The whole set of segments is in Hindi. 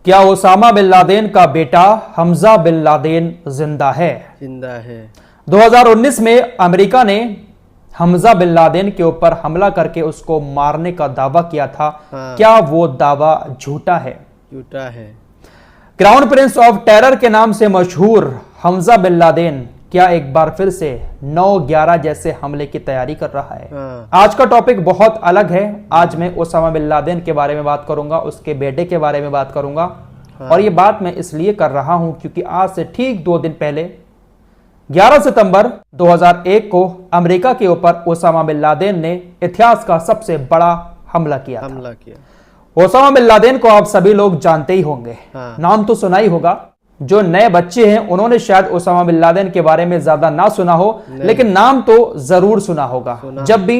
क्या ओसामा बिन लादेन का बेटा हमजा बिन लादेन जिंदा है? जिंदा है। 2019 में अमेरिका ने हमजा बिन लादेन के ऊपर हमला करके उसको मारने का दावा किया था। हाँ। क्या वो दावा झूठा है? झूठा है। क्राउन प्रिंस ऑफ टेरर के नाम से मशहूर हमजा बिन लादेन क्या एक बार फिर से 9/11 जैसे हमले की तैयारी कर रहा है? हाँ। आज का टॉपिक बहुत अलग है। आज मैं ओसामा बिन लादेन के बारे में बात करूंगा, उसके बेटे के बारे में बात करूंगा। हाँ। और ये बात मैं इसलिए कर रहा हूं क्योंकि आज से ठीक 2 दिन पहले 11 सितंबर 2001 को अमेरिका के ऊपर ओसामा बिन लादेन ने इतिहास का सबसे बड़ा हमला किया। ओसामा बिन लादेन को आप सभी लोग जानते ही होंगे। हाँ। नाम तो सुना ही होगा। जो नए बच्चे हैं उन्होंने शायद ओसामा बिन लादेन के बारे में ज्यादा ना सुना हो, लेकिन नाम तो जरूर सुना होगा। जब भी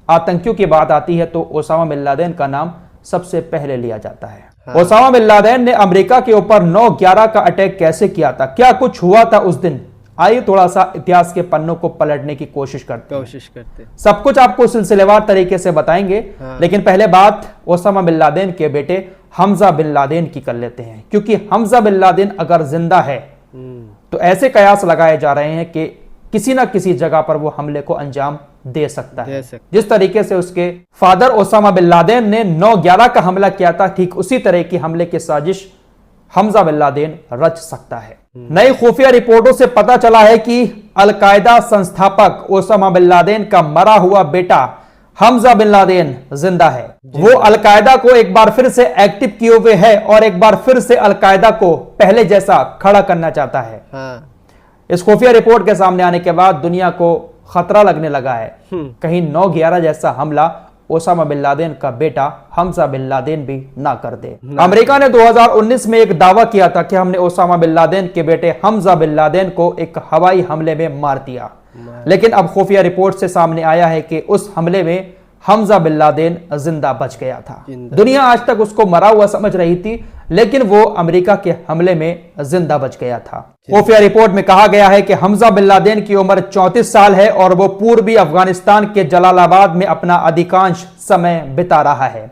आतंकियों की बात आती है तो ओसामा बिन लादेन का नाम सबसे पहले लिया जाता है। हाँ। ओसामा बिन लादेन ने अमेरिका के ऊपर 9/11 का अटैक कैसे किया था, क्या कुछ हुआ था उस दिन? आइए थोड़ा सा इतिहास के पन्नों को पलटने की कोशिश करते सब कुछ आपको सिलसिलेवार तरीके से बताएंगे। हाँ। लेकिन पहले बात ओसामा बिन लादेन के बेटे हमजा बिन लादेन की कर लेते हैं, क्योंकि हमजा बिन लादेन अगर जिंदा है तो ऐसे कयास लगाए जा रहे हैं कि किसी ना किसी जगह पर वो हमले को अंजाम दे सकता है। जिस तरीके से उसके फादर ओसामा बिन लादेन ने 9/11 का हमला किया था, ठीक उसी तरह की हमले की साजिश हमजा बिन लादेन रच सकता है। नई खुफिया रिपोर्टों से पता चला है कि अलकायदा संस्थापक ओसामा बिन लादेन का मरा हुआ बेटा हमजा बिन लादेन जिंदा है। वो अलकायदा को एक बार फिर से एक्टिव किए हुए है और एक बार फिर से अलकायदा को पहले जैसा खड़ा करना चाहता है। हाँ। इस खुफिया रिपोर्ट के सामने आने के बाद दुनिया को खतरा लगने लगा है कहीं 9/11 जैसा हमला ओसामा बिन लादेन का बेटा हमजा बिन लादेन भी ना कर दे। अमेरिका ने 2019 में एक दावा किया था कि हमने ओसामा बिन लादेन के बेटे हमजा बिन लादेन को एक हवाई हमले में मार दिया, लेकिन अब खुफिया रिपोर्ट से सामने आया है कि उस हमले में हमजा बिन लादेन जिंदा बच गया था। दुनिया आज तक उसको मरा हुआ समझ रही थी, लेकिन वो अमेरिका के हमले में जिंदा बच गया था। खुफिया रिपोर्ट में कहा गया है कि हमजा बिन लादेन की उम्र 34 साल है और वो पूर्वी अफगानिस्तान के जलालाबाद में अपना अधिकांश समय बिता रहा है।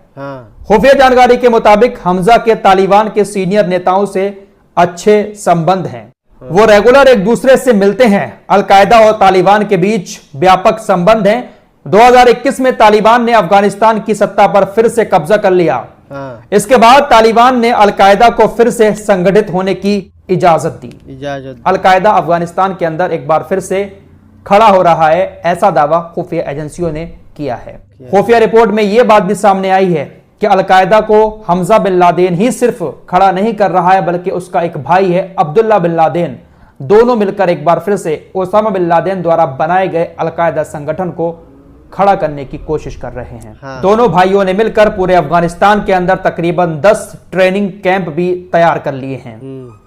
खुफिया जानकारी के मुताबिक हमजा के तालिबान के सीनियर नेताओं से अच्छे संबंध हैं। वो रेगुलर एक दूसरे से मिलते हैं। अलकायदा और तालिबान के बीच व्यापक संबंध हैं। 2021 में तालिबान ने अफगानिस्तान की सत्ता पर फिर से कब्जा कर लिया। इसके बाद तालिबान ने अलकायदा को फिर से संगठित होने की इजाजत दी। अलकायदा अफगानिस्तान के अंदर एक बार फिर से खड़ा हो रहा है, ऐसा दावा खुफिया एजेंसियों ने किया है। खुफिया रिपोर्ट में यह बात भी सामने आई है कि अलकायदा को हमजा बिन लादेन ही सिर्फ खड़ा नहीं कर रहा है, बल्कि उसका एक भाई है अब्दुल्ला बिन लादेन। दोनों मिलकर एक बार फिर से ओसामा बिन लादेन द्वारा बनाए गए अलकायदा संगठन को खड़ा करने की कोशिश कर रहे हैं। हाँ। दोनों भाइयों ने मिलकर पूरे अफगानिस्तान के अंदर तकरीबन 10 ट्रेनिंग कैंप भी तैयार कर लिए हैं।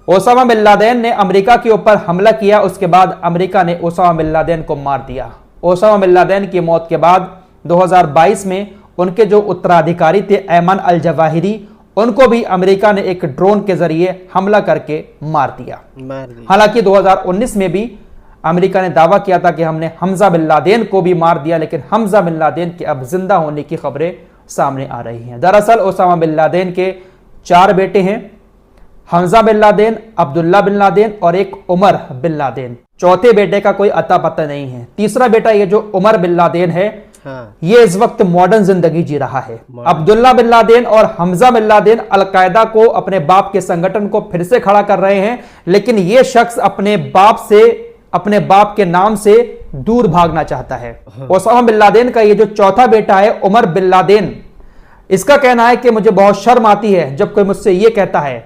ओसामा बिन लादेन ने अमेरिका के ऊपर हमला किया, उसके बाद अमेरिका ने ओसामा बिन लादेन को मार दिया। ओसामा बिन लादेन की मौत के बाद 2022 में उनके जो उत्तराधिकारी थे ऐमन अल जवाहिरी, उनको भी अमेरिका ने एक ड्रोन के जरिए हमला करके मार दिया। हालांकि 2019 में भी अमेरिका ने दावा किया था कि हमने हमजा बिन लादेन को भी मार दिया, लेकिन हमजा बिन लादेन के अब जिंदा होने की खबरें सामने आ रही हैं। दरअसल ओसामा बिन लादेन के 4 बेटे हैं, Hamza bin Laden, Abdullah bin Laden और एक उमर बिन लादेन। चौथे बेटे का कोई अता पता नहीं है। तीसरा बेटा ये जो उमर बिन लादेन है, हाँ। ये इस वक्त मॉडर्न जिंदगी जी रहा है। अब्दुल्ला बिन लादेन और हमजा बिन लादेन अलकायदा को, अपने बाप के संगठन को फिर से खड़ा कर रहे हैं, लेकिन ये शख्स अपने बाप के नाम से दूर भागना चाहता है। ओसामा बिन लादेन का ये जो चौथा बेटा है उमर बिन लादेन, इसका कहना है कि मुझे बहुत शर्म आती है जब कोई मुझसे ये कहता है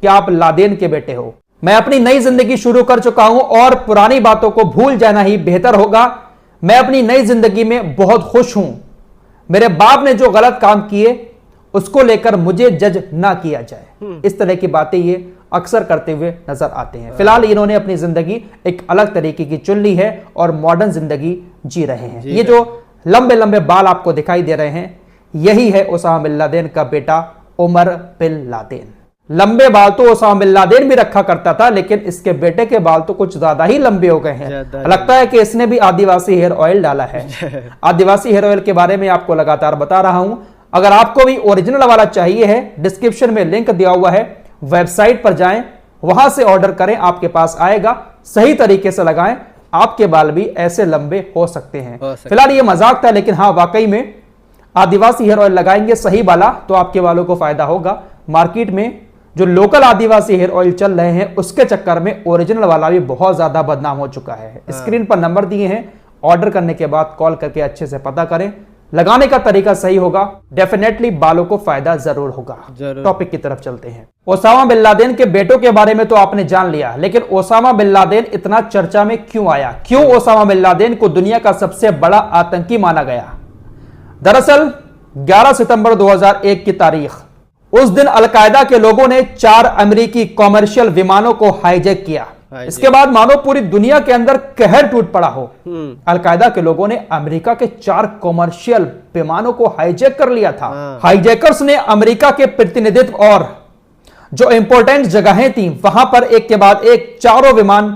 कि आप लादेन के बेटे हो। मैं अपनी नई जिंदगी शुरू कर चुका हूं और पुरानी बातों को भूल जाना ही बेहतर होगा। मैं अपनी नई जिंदगी में बहुत खुश हूं। मेरे बाप ने जो गलत काम किए उसको लेकर मुझे जज ना किया जाए। इस तरह की बातें ये अक्सर करते हुए नजर आते हैं। फिलहाल इन्होंने अपनी जिंदगी एक अलग तरीके की चुन ली है और मॉडर्न जिंदगी जी रहे हैं। ये जो लंबे लंबे बाल आपको दिखाई दे रहे हैं, यही है ओसामा बिन लादेन का बेटा उमर बिन लादेन। लंबे बाल तो ओसामा बिन लादेन भी रखा करता था, लेकिन इसके बेटे के बाल तो कुछ ज्यादा ही लंबे हो गए हैं। लगता है कि इसने भी आदिवासी हेयर ऑयल डाला है। आदिवासी हेयर ऑयल के बारे में आपको लगातार बता रहा हूं। अगर आपको भी ओरिजिनल वाला चाहिए है, डिस्क्रिप्शन में लिंक दिया हुआ है, वेबसाइट पर जाएं, वहां से ऑर्डर करें, आपके पास आएगा। सही तरीके से लगाएं, आपके बाल भी ऐसे लंबे हो सकते हैं। फिलहाल ये मजाक था, लेकिन हाँ, वाकई में आदिवासी हेयर ऑयल लगाएंगे सही वाला तो आपके बालों को फायदा होगा। मार्केट में जो लोकल आदिवासी हेयर ऑयल चल रहे हैं, उसके चक्कर में ओरिजिनल वाला भी बहुत ज्यादा बदनाम हो चुका है। स्क्रीन पर नंबर दिए हैं, ऑर्डर करने के बाद कॉल करके अच्छे से पता करें, लगाने का तरीका सही होगा, डेफिनेटली बालों को फायदा जरूर होगा। टॉपिक की तरफ चलते हैं। ओसामा बिन लादेन के बेटों के बारे में तो आपने जान लिया, लेकिन ओसामा बिन लादेन इतना चर्चा में क्यों आया? क्यों ओसामा बिन लादेन को दुनिया का सबसे बड़ा आतंकी माना गया? दरअसल 11 सितंबर 2001 की तारीख, उस दिन अलकायदा के लोगों ने 4 अमेरिकी कॉमर्शियल विमानों को हाईजैक किया। इसके बाद मानो पूरी दुनिया के अंदर कहर टूट पड़ा हो। अलकायदा के लोगों ने अमेरिका के 4 कॉमर्शियल विमानों को हाईजैक कर लिया था। हाईजैकर्स ने अमेरिका के प्रतिनिधित्व और जो इंपॉर्टेंट जगहें थी वहां पर एक के बाद एक चारों विमान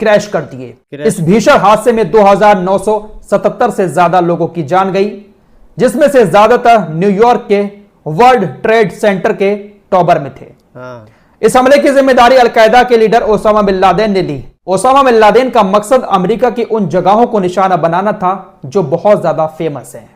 क्रैश कर दिए। इस भीषण हादसे में 2977 से ज्यादा लोगों की जान गई, जिसमें से ज्यादातर न्यूयॉर्क के वर्ल्ड ट्रेड सेंटर के टॉवर में थे। इस हमले की जिम्मेदारी अलकायदा के लीडर ओसामा बिन लादेन ने ली। ओसामा बिन लादेन का मकसद अमेरिका की उन जगहों को निशाना बनाना था जो बहुत ज्यादा फेमस है।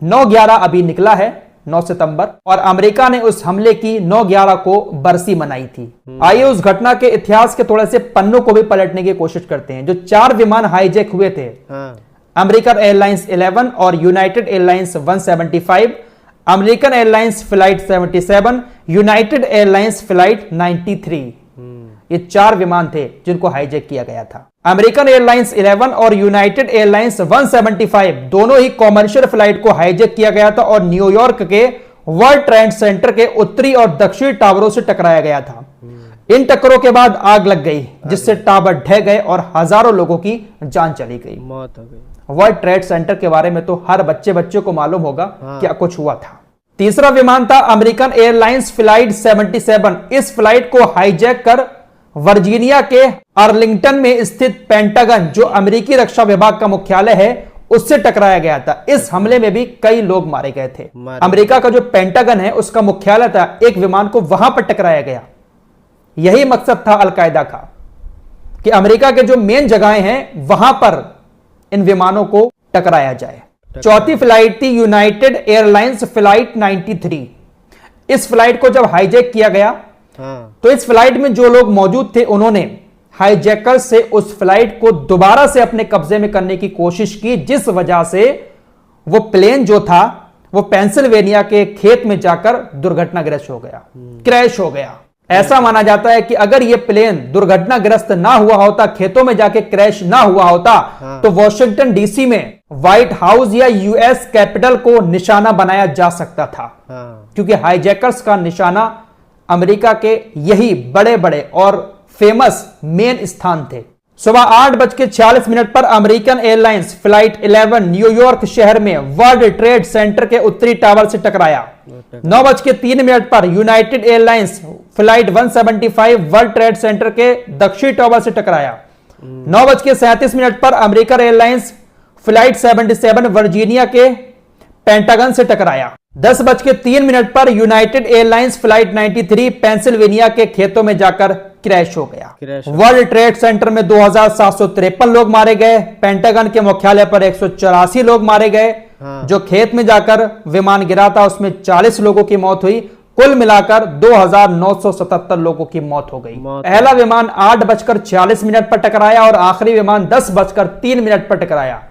9/11 अभी निकला है, 9 सितंबर, और अमेरिका ने उस हमले की 9/11 को बरसी मनाई थी। आइए उस घटना के इतिहास के थोड़े से पन्नों को भी पलटने की कोशिश करते हैं। जो 4 विमान हाईजैक हुए थे, अमेरिकन एयरलाइंस 11 और United airlines 175, American airlines flight 77, United airlines flight 93, ये 4 विमान थे जिनको हाईजैक किया गया था। अमेरिकन एयरलाइंस 11 और यूनाइटेड एयरलाइंस 175 दोनों ही कॉमर्शियल फ्लाइट को हाईजैक किया गया था और न्यूयॉर्क के वर्ल्ड ट्रेड सेंटर के उत्तरी और दक्षिणी टावरों से टकराया गया था। इन टक्करों के बाद आग लग गई, जिससे टावर ढह गए और हजारों लोगों की जान चली गई, मौत हो गई। वर्ल्ड ट्रेड सेंटर के बारे में तो हर बच्चे को मालूम होगा क्या कुछ हुआ था। तीसरा विमान था अमेरिकन एयरलाइंस फ्लाइट 77। इस फ्लाइट को हाईजैक कर वर्जीनिया के आर्लिंगटन में स्थित पेंटागन, जो अमेरिकी रक्षा विभाग का मुख्यालय है, उससे टकराया गया था। इस हमले में भी कई लोग मारे गए थे। अमेरिका का जो पेंटागन है उसका मुख्यालय था, एक विमान को वहां पर टकराया गया। यही मकसद था अलकायदा का कि अमेरिका के जो मेन जगहें हैं वहां पर इन विमानों को टकराया जाए। चौथी फ्लाइट थी यूनाइटेड एयरलाइंस फ्लाइट 93। इस फ्लाइट को जब हाईजैक किया गया तो इस फ्लाइट में जो लोग मौजूद थे उन्होंने हाईजैकर से उस फ्लाइट को दोबारा से अपने कब्जे में करने की कोशिश की, जिस वजह से वो प्लेन जो था वो पेंसिल्वेनिया के खेत में जाकर दुर्घटनाग्रस्त हो गया, क्रैश हो गया। ऐसा माना जाता है कि अगर ये प्लेन दुर्घटनाग्रस्त ना हुआ होता, खेतों में जाके क्रैश ना हुआ होता, तो वॉशिंगटन डीसी में व्हाइट हाउस या यूएस कैपिटल को निशाना बनाया जा सकता था। क्योंकि हाईजैकर्स का निशाना अमेरिका के यही बड़े बड़े और फेमस मेन स्थान थे। सुबह 8:46 पर अमेरिकन एयरलाइंस फ्लाइट 11 न्यूयॉर्क शहर में वर्ल्ड ट्रेड सेंटर के उत्तरी टावर से टकराया। 9:03 पर United airlines flight 175 world trade centre के दक्षिणी टावर से टकराया। 9:37 पर अमेरिकन एयरलाइंस फ्लाइट 77 वर्जीनिया के पेंटागन से टकराया। 10:03 पर यूनाइटेड एयरलाइंस फ्लाइट 93 पेंसिल्वेनिया के खेतों में जाकर क्रैश हो गया। वर्ल्ड ट्रेड सेंटर में 2753 लोग मारे गए। पेंटागन के मुख्यालय पर 184 लोग मारे गए। जो खेत में जाकर विमान गिरा था उसमें 40 लोगों की मौत हुई। कुल मिलाकर 2977 लोगों की मौत हो गई। पहला विमान 8:46 पर टकराया और आखिरी विमान 10:03 पर टकराया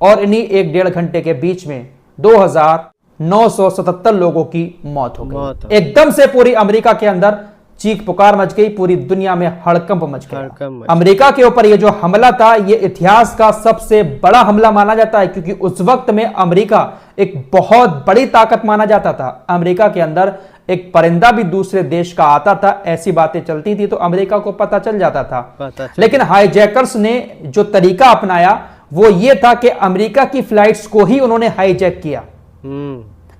और इन्हीं 1-1.5 घंटे के बीच में 2977 लोगों की मौत हो गई। एकदम से पूरी अमेरिका के अंदर चीख पुकार मच गई, पूरी दुनिया में हड़कंप मच गया। अमेरिका के ऊपर यह जो हमला था यह इतिहास का सबसे बड़ा हमला माना जाता है, क्योंकि उस वक्त में अमेरिका एक बहुत बड़ी ताकत माना जाता था। अमेरिका के अंदर एक परिंदा भी दूसरे देश का आता था, ऐसी बातें चलती थी तो अमेरिका को पता चल जाता था। लेकिन हाईजैकर्स ने जो तरीका अपनाया वो ये था कि अमेरिका की फ्लाइट्स को ही उन्होंने हाईजैक किया।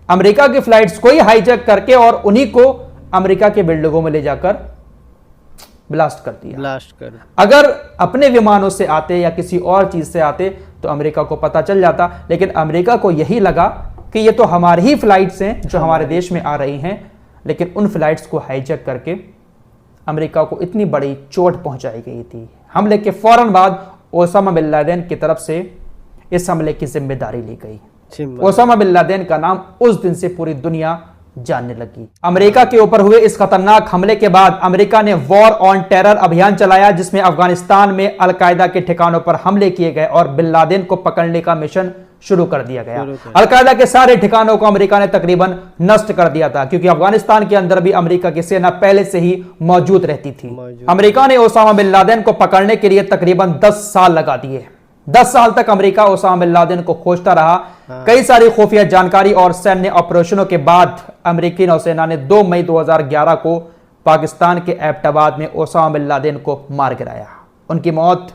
अमेरिका की फ्लाइट्स को ही हाईजैक करके और उन्हीं को अमेरिका के बिल्डिंगों में ले जाकर ब्लास्ट कर दिया। अगर अपने विमानों से आते या किसी और चीज से आते तो अमेरिका को पता चल जाता, लेकिन अमेरिका को यही लगा कि ये तो हमारी ही फ्लाइट्स हैं जो हमारे देश में आ रही हैं, लेकिन उन फ्लाइट्स को हाईजैक करके अमेरिका को इतनी बड़ी चोट पहुंचाई गई थी। हमले के फौरन बाद ओसामा बिन लादेन की तरफ से इस हमले की जिम्मेदारी ली गई। ओसामा बिन लादेन का नाम उस दिन से पूरी दुनिया जानने लगी। अमेरिका के ऊपर हुए इस खतरनाक हमले के बाद अमेरिका ने वॉर ऑन टेरर अभियान चलाया, जिसमें अफगानिस्तान में अलकायदा के ठिकानों पर हमले किए गए और बिन लादेन को पकड़ने का मिशन शुरू कर दिया गया। अलकायदा के सारे ठिकानों को अमेरिका ने तकरीबन नष्ट कर दिया था, क्योंकि अफगानिस्तान के अंदर भी अमेरिका की सेना पहले से ही मौजूद रहती थी। अमेरिका ने ओसामा बिन लादेन को पकड़ने के लिए तकरीबन 10 साल लगा दिए। 10 साल तक अमेरिका ओसामा बिन लादेन को खोजता रहा। कई सारी खुफिया जानकारी और सैन्य ऑपरेशनों के बाद अमेरिकी नौसेना ने 2 मई 2011 को पाकिस्तान के एबटाबाद में ओसामा बिन लादेन को मार गिराया। उनकी मौत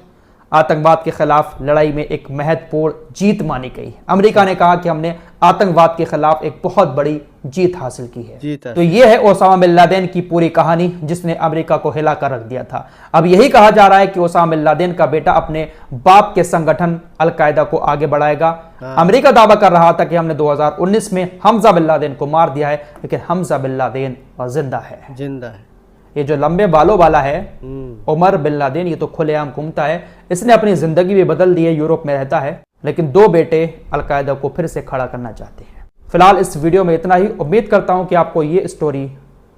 आतंकवाद के खिलाफ लड़ाई में एक महत्वपूर्ण जीत मानी गई। अमेरिका ने कहा कि हमने आतंकवाद के खिलाफ एक बहुत बड़ी जीत हासिल की है। तो यह है ओसामा बिन लादेन की पूरी कहानी, जिसने अमेरिका को हिला कर रख दिया था। अब यही कहा जा रहा है कि ओसामा बिन लादेन का बेटा अपने बाप के संगठन अलकायदा को आगे बढ़ाएगा। अमेरिका दावा कर रहा था कि हमने 2019 में हमजा बिन लादेन को मार दिया है, लेकिन हमजा बिन लादेन जिंदा है। ये जो लंबे बालों वाला है उमर बिन लादेन, ये तो खुलेआम घूमता है। इसने अपनी जिंदगी भी बदल दी है, यूरोप में रहता है, लेकिन 2 बेटे अलकायदा को फिर से खड़ा करना चाहते हैं। फिलहाल इस वीडियो में इतना ही। उम्मीद करता हूं कि आपको ये स्टोरी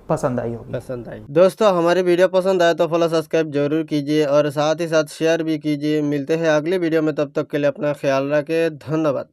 पसंद आई होगी। दोस्तों, हमारी वीडियो पसंद आए तो फॉलो सब्सक्राइब जरूर कीजिए और साथ ही साथ शेयर भी कीजिए। मिलते हैं अगले वीडियो में, तब तक के लिए अपना ख्याल रखें। धन्यवाद।